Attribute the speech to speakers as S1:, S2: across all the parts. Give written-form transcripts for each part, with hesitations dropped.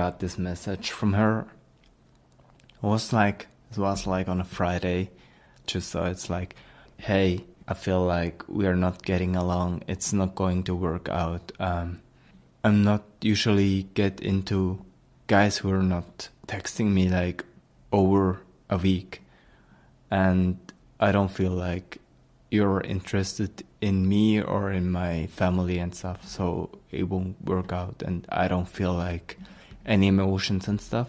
S1: got this message from her. It was like on a Friday. Just so it's like, hey, I feel like we are not getting along. It's not going to work out. I'm not usually get into guys who are not texting me like over a week. And I don't feel like you're interested in me or in my family and stuff. So it won't work out. And I don't feel like any emotions and stuff.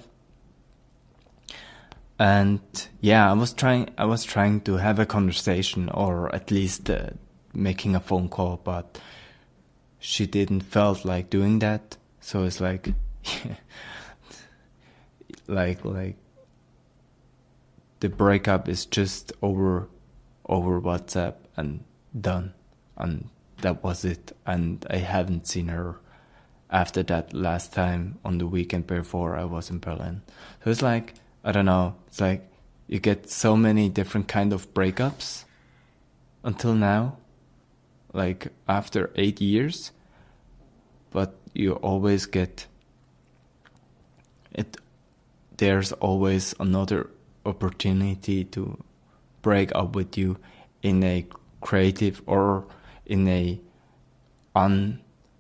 S1: And yeah, I was trying to have a conversation, or at least making a phone call, but she didn't felt like doing that. So it's like, like the breakup is just over WhatsApp and done, and that was it. And I haven't seen her after that last time on the weekend before I was in Berlin. So it's like, I don't know, it's like you get so many different kind of breakups until now, like after 8 years, but you always get it. There's always another opportunity to break up with you in a creative or in a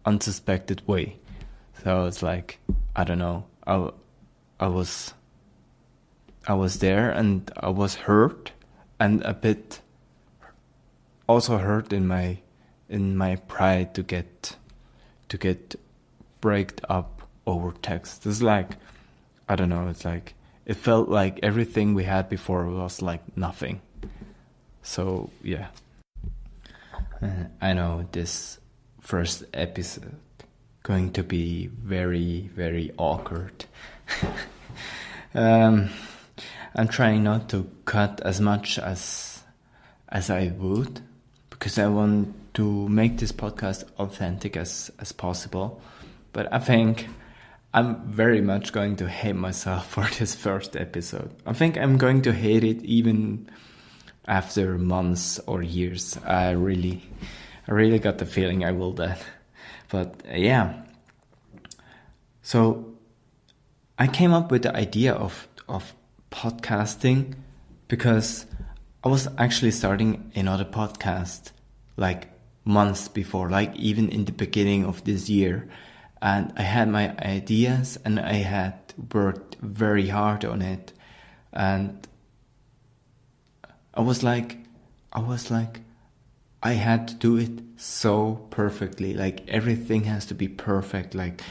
S1: unsuspected way. So it's like, I don't know, I was there and I was hurt, and a bit also hurt in my pride to get breaked up over text. It's like, I don't know, it's like it felt like everything we had before was like nothing. So yeah, I know this first episode going to be very, very awkward. I'm trying not to cut as much as I would, because I want to make this podcast authentic as possible. But I think I'm very much going to hate myself for this first episode. I think I'm going to hate it even after months or years. I really got the feeling I will that. But yeah. So I came up with the idea of podcasting because I was actually starting another podcast like months before, like even in the beginning of this year. And I had my ideas and I had worked very hard on it. And I was like, I had to do it so perfectly. Like everything has to be perfect. Like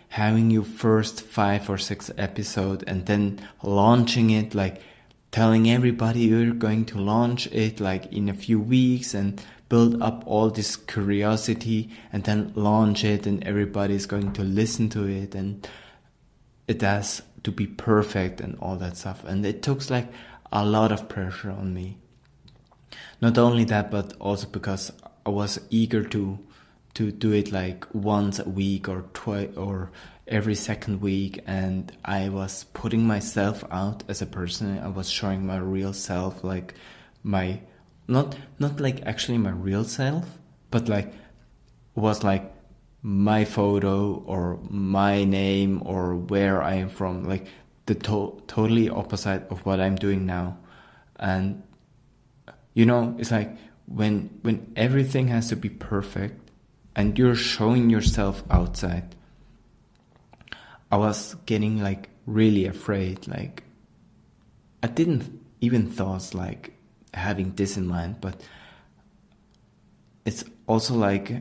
S1: having your first 5 or 6 episodes and then launching it, like telling everybody you're going to launch it like in a few weeks, and build up all this curiosity and then launch it, and everybody's going to listen to it, and it has to be perfect and all that stuff. And it took like a lot of pressure on me. Not only that, but also because I was eager to do it like once a week or twice or every second week, and I was putting myself out as a person. I was showing my real self, like my not like actually my real self, but like was like my photo or my name or where I am from, like the totally opposite of what I'm doing now. And you know, it's like when everything has to be perfect and you're showing yourself outside, I was getting like really afraid. Like I didn't even thought like having this in mind, but it's also like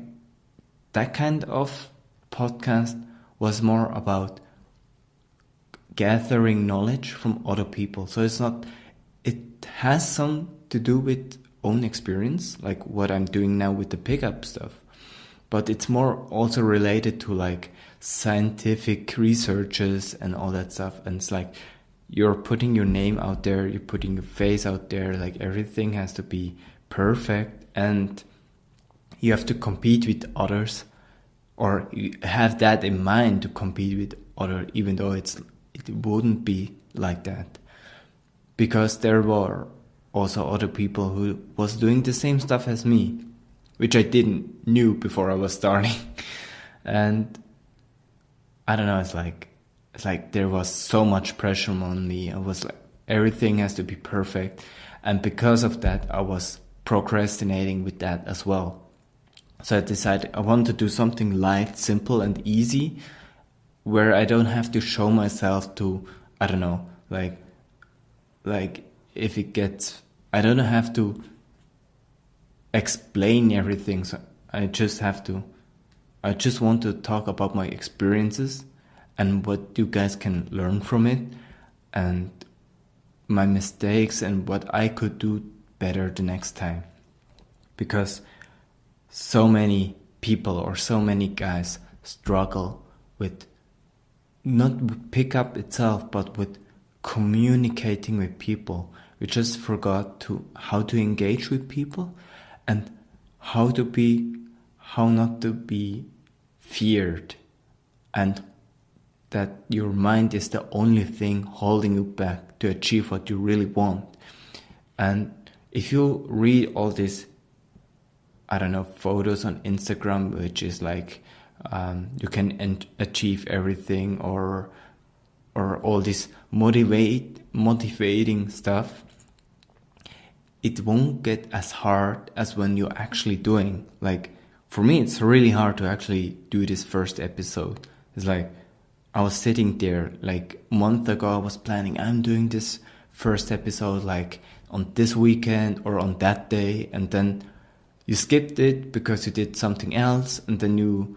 S1: that kind of podcast was more about gathering knowledge from other people. So it has some to do with own experience, like what I'm doing now with the pickup stuff, but it's more also related to like scientific researches and all that stuff. And it's like you're putting your name out there, you're putting your face out there, like everything has to be perfect, and you have to compete with others, or you have that in mind to compete with others, even though it wouldn't be like that, because there were also other people who was doing the same stuff as me, which I didn't knew before I was starting. And I don't know, it's like it's like there was so much pressure on me. I was like, everything has to be perfect. And because of that, I was procrastinating with that as well. So I decided I want to do something light, simple, and easy, where I don't have to show myself to, I don't know, like if it gets, I don't have to explain everything. So I just want to talk about my experiences and what you guys can learn from it, and my mistakes and what I could do better the next time. Because so many people or so many guys struggle with not with pickup itself, but with communicating with people. We just forgot how to engage with people and how not to be feared, and that your mind is the only thing holding you back to achieve what you really want. And if you read all these, I don't know, photos on Instagram, which is like you can achieve everything, or all this motivating stuff, it won't get as hard as when you're actually doing. Like for me, it's really hard to actually do this first episode. It's like I was sitting there like a month ago. I was planning, I'm doing this first episode like on this weekend or on that day, and then you skipped it because you did something else, and then you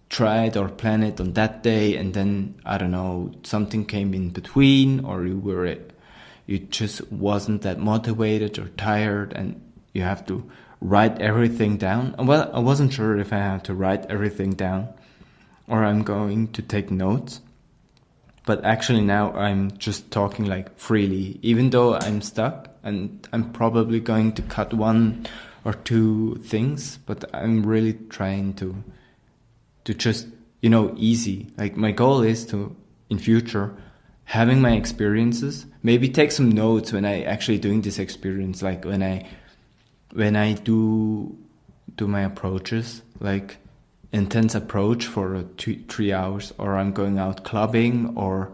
S1: tried or planned it on that day, and then I don't know, something came in between, or you just wasn't that motivated or tired, and you have to write everything down. Well, I wasn't sure if I had to write everything down or I'm going to take notes. But actually now I'm just talking like freely, even though I'm stuck, and I'm probably going to cut one or two things, but I'm really trying to just, easy. Like my goal is to, in future, having my experiences, maybe take some notes when I actually doing this experience, like when I do my approaches, like intense approach for 3 hours, or I'm going out clubbing or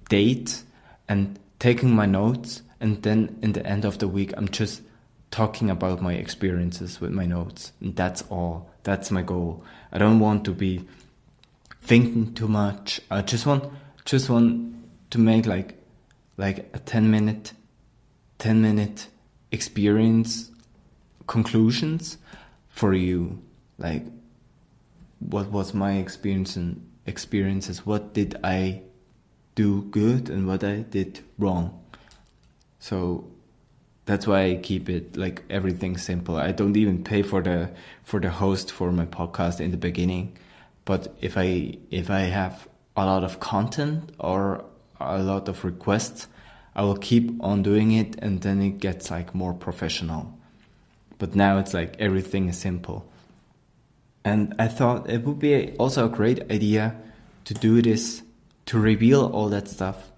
S1: date, and taking my notes, and then in the end of the week I'm just talking about my experiences with my notes, and that's all. That's my goal. I don't want to be thinking too much. I just want to make like a 10 minute experience conclusions for you, like what was my experiences, what did I do good and what I did wrong. So that's why I keep it like everything simple. I don't even pay for the host for my podcast in the beginning, but if I have a lot of content or a lot of requests, I will keep on doing it, and then it gets like more professional. But now it's like everything is simple. And I thought it would be also a great idea to do this, to reveal all that stuff.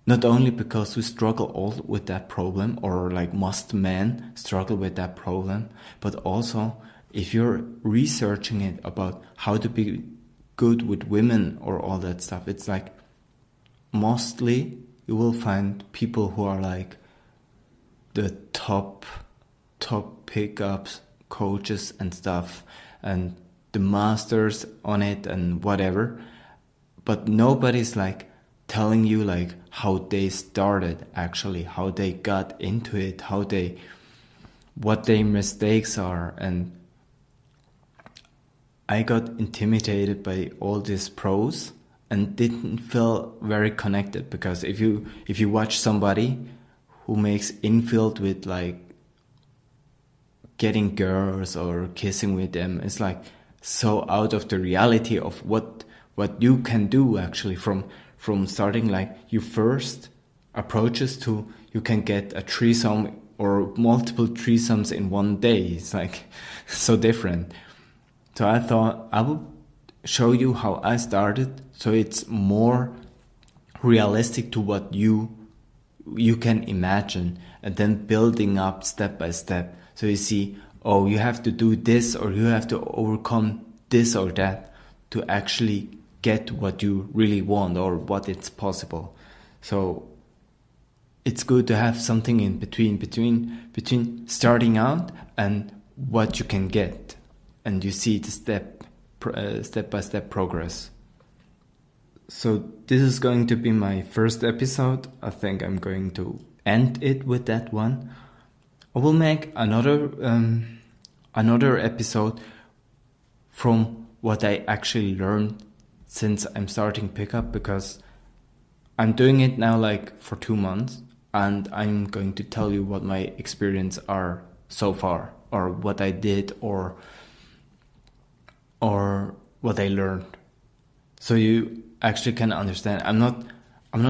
S1: Not only because we struggle all with that problem, or like most men struggle with that problem, but also if you're researching it about how to be good with women or all that stuff, it's like mostly you will find people who are like the top pickups coaches and stuff, and the masters on it and whatever, but nobody's like telling you like how they started, actually how they got into it, what their mistakes are. And I got intimidated by all these pros and didn't feel very connected, because if you watch somebody who makes infield with like getting girls or kissing with them, it's like so out of the reality of what you can do actually from starting like your first approaches to you can get a threesome or multiple threesomes in one day. It's like so different. So I thought I would show you how I started, so it's more realistic to what you can imagine, and then building up step by step. So you see, you have to do this, or you have to overcome this or that to actually get what you really want or what it's possible. So it's good to have something in between starting out and what you can get, and you see the step-by-step progress. So this is going to be my first episode. I think I'm going to end it with that one. I will make another episode from what I actually learned since I'm starting pickup, because I'm doing it now like for 2 months, and I'm going to tell you what my experience are so far, or what I did, or what I learned. So you actually can understand. I'm not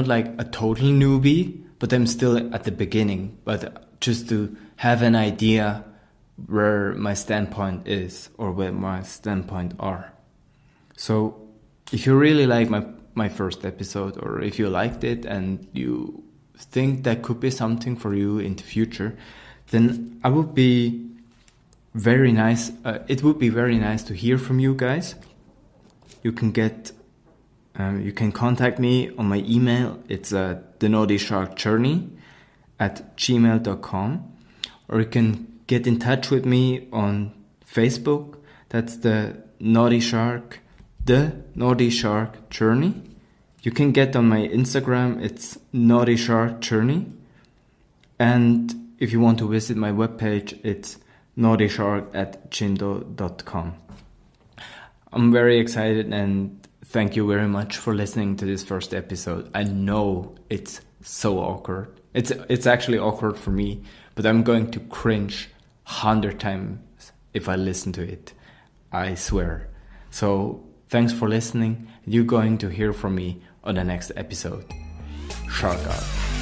S1: like a total newbie, but I'm still at the beginning. But just to have an idea where my standpoint is, or where my standpoint are. So if you really like my first episode, or if you liked it and you think that could be something for you in the future, then I would be very nice. It would be very nice to hear from you guys. You can contact me on my email. It's thenaughty@gmail.com, or you can get in touch with me on Facebook. That's the Naughty Shark Journey. You can get on my Instagram. It's Naughty Shark Journey. And if you want to visit my webpage, it's naughtyshark@gmail.com. I'm very excited, and thank you very much for listening to this first episode. I know it's so awkward. It's actually awkward for me, but I'm going to cringe 100 times if I listen to it. I swear. So thanks for listening. You're going to hear from me on the next episode. Shark out.